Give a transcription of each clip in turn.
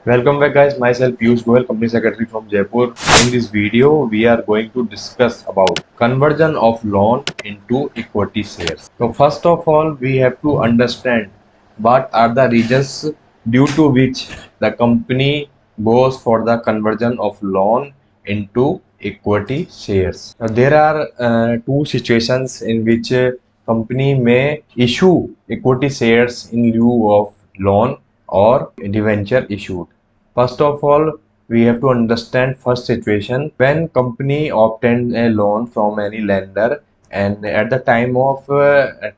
Welcome back guys, myself Piyush Goyal, Company Secretary from Jaipur. In this video, we are going to discuss about conversion of loan into equity shares. So first of all, we have to understand what are the reasons due to which the company goes for the conversion of loan into equity shares. There are two situations in which company may issue equity shares in lieu of loan or debenture issued. First of all, we have to understand first situation when company obtained a loan from any lender, and at the time of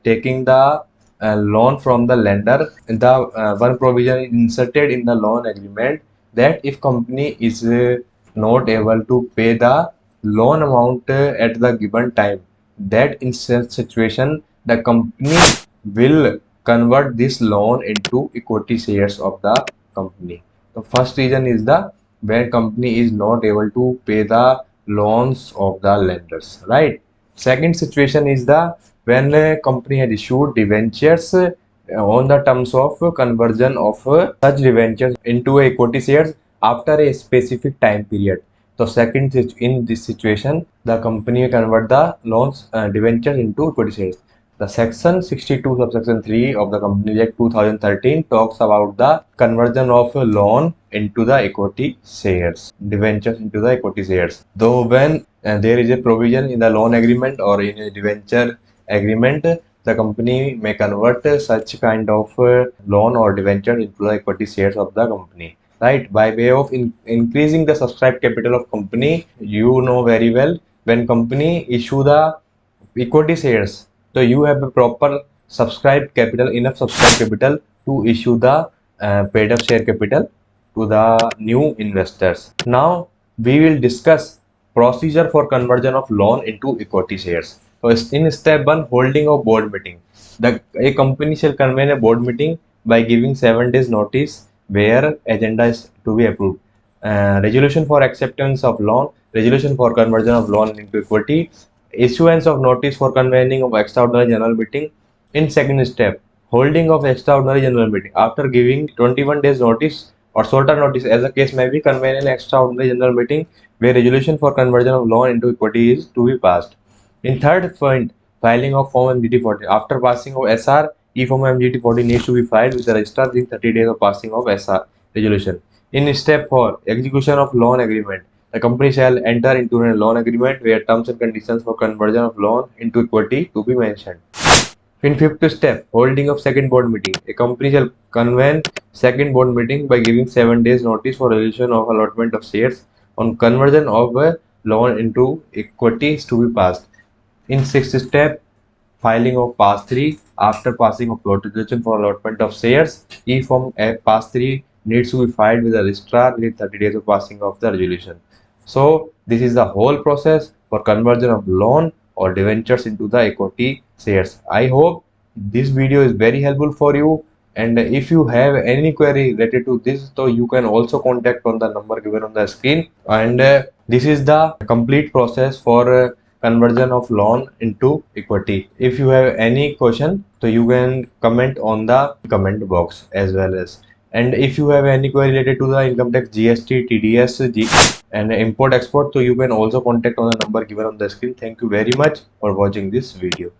taking the loan from the lender, the one provision is inserted in the loan agreement that if company is not able to pay the loan amount at the given time, that in such situation the company will convert this loan into equity shares of the company. The first reason is the where company is not able to pay the loans of the lenders, right? Second situation is the when a company had issued debentures on the terms of conversion of such debentures into equity shares after a specific time period. So in this situation, the company convert the loans debentures into equity shares. The section 62 subsection 3 of the Company Act 2013 talks about the conversion of a loan into the equity shares, debentures into the equity shares. Though when there is a provision in the loan agreement or in a debenture agreement, the company may convert such kind of loan or debenture into the equity shares of the company, right? By way of increasing the subscribed capital of company. You know very well, when company issue the equity shares, so you have a proper subscribed capital, enough subscribed capital to issue the paid up share capital to the new investors. Now we will discuss procedure for conversion of loan into equity shares. So in step 1, holding of board meeting. A company shall convene a board meeting by giving 7 days notice where agenda is to be approved. Resolution for acceptance of loan, resolution for conversion of loan into equity, issuance of notice for convening of extraordinary general meeting. In second step, holding of extraordinary general meeting. After giving 21 days notice or shorter notice as the case may be, convene an extraordinary general meeting where resolution for conversion of loan into equity is to be passed. In third point, filing of Form MGT40. After passing of SR, E-Form MGT40 needs to be filed with the registrar within 30 days of passing of SR resolution. In step 4, execution of loan agreement. The company shall enter into a loan agreement where terms and conditions for conversion of loan into equity to be mentioned. In fifth step, holding of second board meeting. A company shall convene second board meeting by giving 7 days notice for resolution of allotment of shares on conversion of a loan into equities to be passed. In sixth step, filing of pass 3. After passing of resolution for allotment of shares, E-Form pass 3 needs to be filed with the registrar within 30 days of passing of the resolution. So this is the whole process for conversion of loan or debentures into the equity shares. I hope this video is very helpful for you, and if you have any query related to this, so you can also contact on the number given on the screen. And this is the complete process for conversion of loan into equity. If you have any question, so you can comment on the comment box as well as. And if you have any query related to the income tax, GST, TDS, and import export, so you can also contact on the number given on the screen. Thank you very much for watching this video.